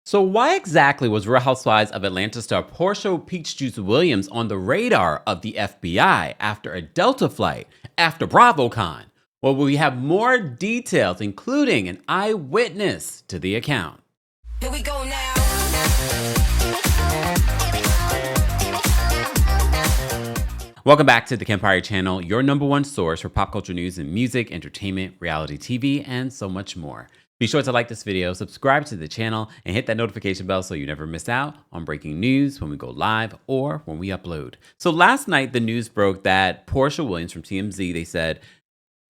So why exactly was Real Housewives of Atlanta star Porsha Peach Juice Williams on the radar of the FBI after a Delta flight after BravoCon? Well, we have more details, including an eyewitness to the account. Here we go now. Welcome back to the Kempire channel, your number one source for pop culture news and music, entertainment, reality TV, and so much more. Be sure to like this video, subscribe to the channel, and hit that notification bell so you never miss out on breaking news when we go live or when we upload. So last night, the news broke that Porsha Williams from TMZ, they said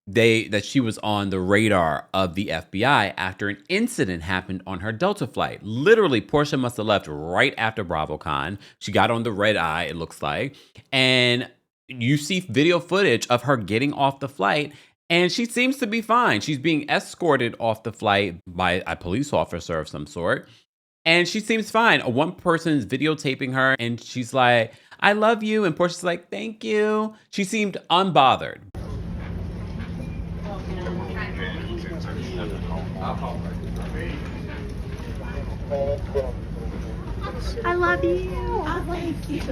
that she was on the radar of the FBI after an incident happened on her Delta flight. Literally, Porsha must have left right after BravoCon. She got on the red eye, it looks like, and you see video footage of her getting off the flight, and she seems to be fine. She's being escorted off the flight by a police officer of some sort, and she seems fine. One person's videotaping her, and she's like, "I love you," and Portia's like, "Thank you." She seemed unbothered. I love you. I like you.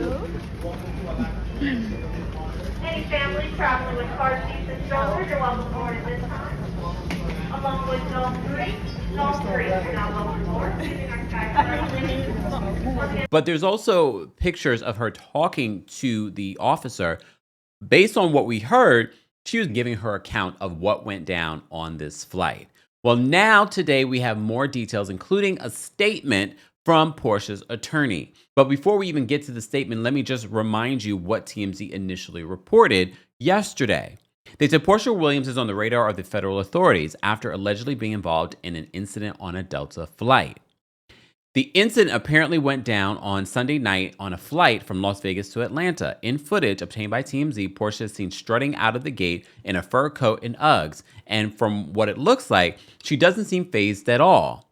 Any families traveling with car seats and strollers are welcome aboard at this time. Along with Zone 3, you're now welcome aboard. Using our sky. But there's also pictures of her talking to the officer. Based on what we heard, she was giving her account of what went down on this flight. Well, now today we have more details, including a statement from Porsha's attorney. But before we even get to the statement, let me just remind you what TMZ initially reported yesterday. They said Porsha Williams is on the radar of the federal authorities after allegedly being involved in an incident on a Delta flight. The incident apparently went down on Sunday night on a flight from Las Vegas to Atlanta. In footage obtained by TMZ, Porsha is seen strutting out of the gate in a fur coat and Uggs. And from what it looks like, she doesn't seem fazed at all.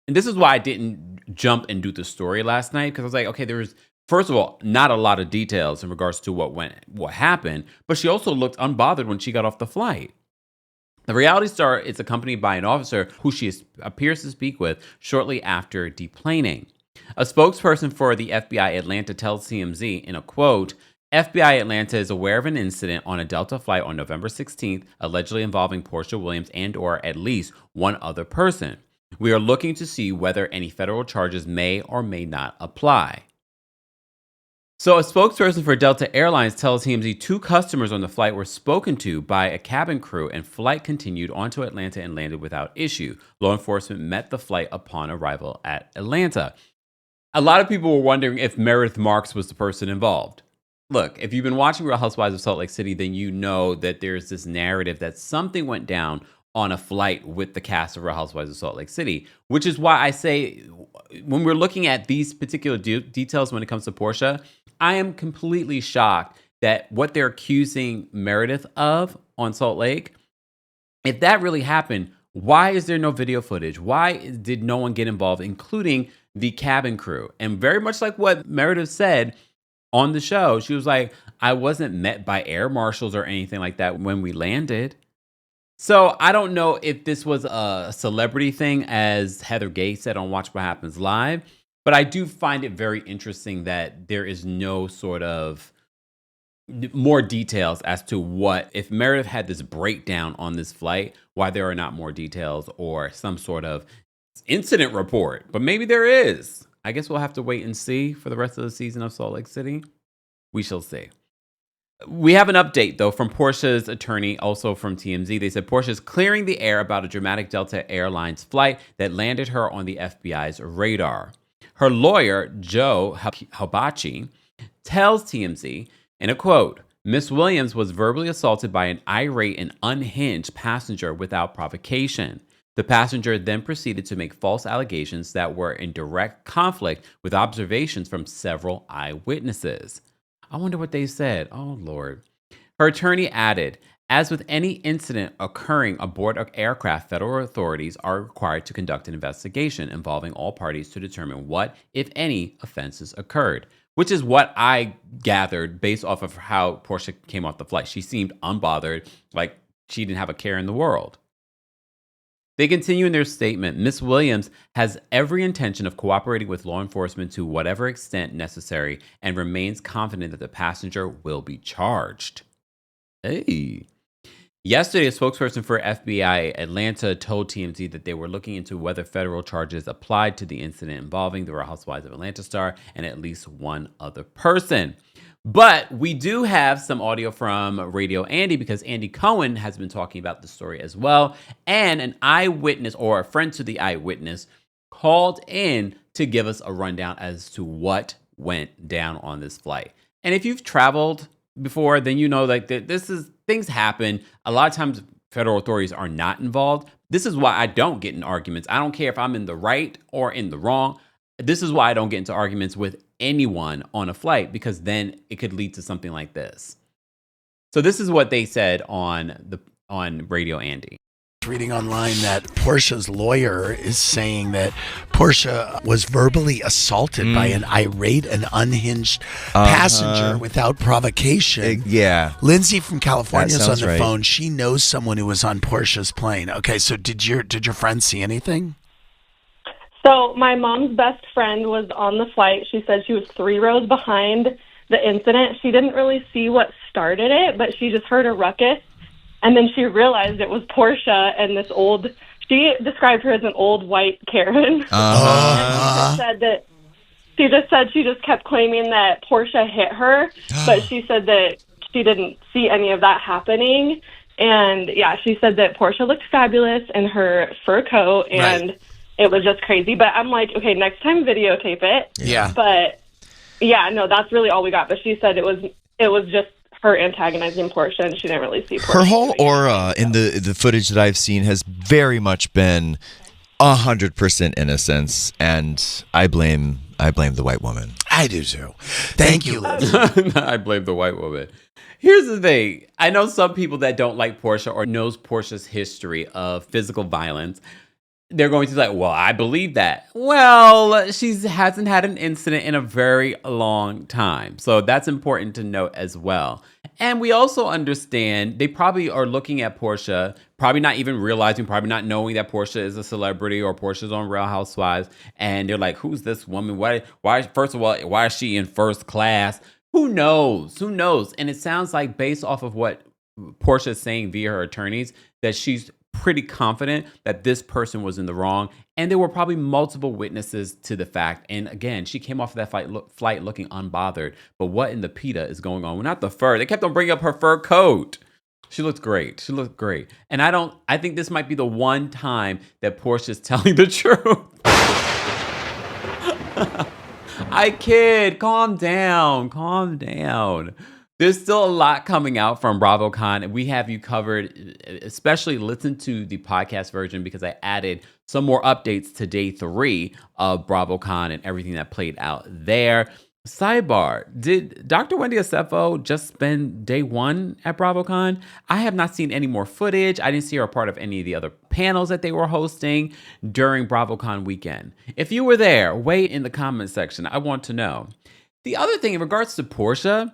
And this is why I didn't jump and do the story last night, because I was like, okay, there was, first of all, not a lot of details in regards to what happened, but she also looked unbothered when she got off the flight. The reality star is accompanied by an officer who she appears to speak with shortly after deplaning. A spokesperson for the FBI Atlanta tells TMZ in a quote, FBI Atlanta is aware of an incident on a Delta flight on November 16th, allegedly involving Porsha Williams and or at least one other person. We are looking to see whether any federal charges may or may not apply. So a spokesperson for Delta Airlines tells TMZ 2 customers on the flight were spoken to by a cabin crew and flight continued on to Atlanta and landed without issue. Law enforcement met the flight upon arrival at Atlanta. A lot of people were wondering if Meredith Marks was the person involved. Look, if you've been watching Real Housewives of Salt Lake City, then you know that there's this narrative that something went down on a flight with the cast of Real Housewives of Salt Lake City, which is why I say when we're looking at these particular details when it comes to Porsha, I am completely shocked that what they're accusing Meredith of on Salt Lake, if that really happened, why is there no video footage? Why did no one get involved, including the cabin crew? And very much like what Meredith said on the show, she was like, I wasn't met by air marshals or anything like that when we landed. So I don't know if this was a celebrity thing, as Heather Gay said on Watch What Happens Live, but I do find it very interesting that there is no sort of more details as to what, if Meredith had this breakdown on this flight, why there are not more details or some sort of incident report. But maybe there is. I guess we'll have to wait and see for the rest of the season of Salt Lake City. We shall see. We have an update, though, from Porsha's attorney, also from TMZ. They said Porsha's clearing the air about a dramatic Delta Airlines flight that landed her on the FBI's radar. Her lawyer, Joe Hibachi, tells TMZ, in a quote, Miss Williams was verbally assaulted by an irate and unhinged passenger without provocation. The passenger then proceeded to make false allegations that were in direct conflict with observations from several eyewitnesses. I wonder what they said. Oh, Lord. Her attorney added, as with any incident occurring aboard an aircraft, federal authorities are required to conduct an investigation involving all parties to determine what, if any, offenses occurred, which is what I gathered based off of how Porsha came off the flight. She seemed unbothered, like she didn't have a care in the world. They continue in their statement, Ms. Williams has every intention of cooperating with law enforcement to whatever extent necessary and remains confident that the passenger will be charged. Hey. Yesterday, a spokesperson for FBI Atlanta told TMZ that they were looking into whether federal charges applied to the incident involving the Real Housewives of Atlanta star and at least one other person. But we do have some audio from Radio Andy because Andy Cohen has been talking about the story as well. And an eyewitness or a friend to the eyewitness called in to give us a rundown as to what went down on this flight. And if you've traveled before, then you know like things happen. A lot of times federal authorities are not involved. This is why I don't get in arguments. I don't care if I'm in the right or in the wrong. This is why I don't get into arguments with anyone on a flight, because then it could lead to something like this. So this is what they said on Radio Andy. Reading online that Porsha's lawyer is saying that Porsha was verbally assaulted by an irate and unhinged passenger without provocation. Yeah. Lindsay from California is on the right. phone. She knows someone who was on Porsha's plane. Okay, so did your friend see anything? So my mom's best friend was on the flight. She said she was 3 rows behind the incident. She didn't really see what started it, but she just heard a ruckus. And then she realized it was Porsha and this she described her as an old white Karen. And she just said she just kept claiming that Porsha hit her, but she said that she didn't see any of that happening. And yeah, she said that Porsha looked fabulous in her fur coat, and it was just crazy. But I'm like, okay, next time videotape it. Yeah. But yeah, no, that's really all we got. But she said it was just her antagonizing Porsha, and she didn't really see Porsha. Her whole aura in the footage that I've seen has very much been 100% innocence, and I blame the white woman. I do too. Thank you, Liz. I blame the white woman. Here's the thing. I know some people that don't like Porsha or knows Porsha's history of physical violence. They're going to be like, well, I believe that. Well, she hasn't had an incident in a very long time. So that's important to note as well. And we also understand they probably are looking at Porsha, probably not even realizing, probably not knowing that Porsha is a celebrity or Porsha's on Real Housewives. And they're like, who's this woman? Why, first of all, why is she in first class? Who knows? Who knows? And it sounds like based off of what Porsha is saying via her attorneys, that she's pretty confident that this person was in the wrong. And there were probably multiple witnesses to the fact. And again, she came off of that flight looking unbothered. But what in the PETA is going on? Well, not the fur. They kept on bringing up her fur coat. She looked great. She looked great. And I think this might be the one time that Portia's telling the truth. I kid. Calm down. Calm down. There's still a lot coming out from BravoCon, and we have you covered. Especially listen to the podcast version because I added some more updates to day 3 of BravoCon and everything that played out there. Sidebar, did Dr. Wendy Acefo just spend day 1 at BravoCon? I have not seen any more footage. I didn't see her a part of any of the other panels that they were hosting during BravoCon weekend. If you were there, weigh in the comments section. I want to know. The other thing in regards to Porsha,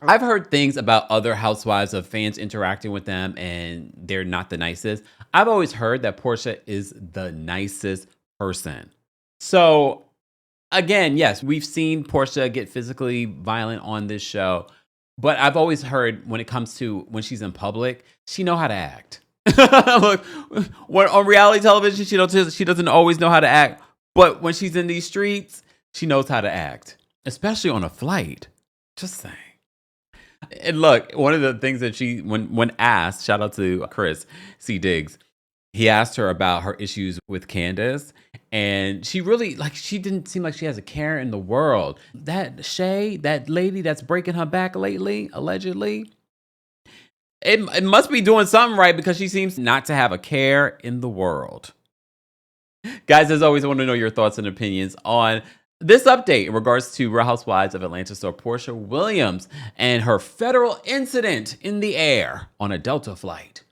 I've heard things about other housewives of fans interacting with them and they're not the nicest. I've always heard that Porsha is the nicest person. So again, yes, we've seen Porsha get physically violent on this show, but I've always heard when it comes to when she's in public, she knows how to act. Look, when on reality television, she doesn't always know how to act, but when she's in these streets, she knows how to act, especially on a flight. Just saying. And look, one of the things that she, when asked, shout out to Chris C. Diggs, he asked her about her issues with Candace, and she really, she didn't seem like she has a care in the world. That Shay, that lady that's breaking her back lately, allegedly, it must be doing something right because she seems not to have a care in the world. Guys, as always, I want to know your thoughts and opinions on this update in regards to Real Housewives of Atlanta star Porsha Williams and her federal incident in the air on a Delta flight.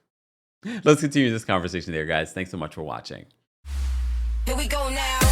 Let's continue this conversation there, guys. Thanks so much for watching. Here we go now.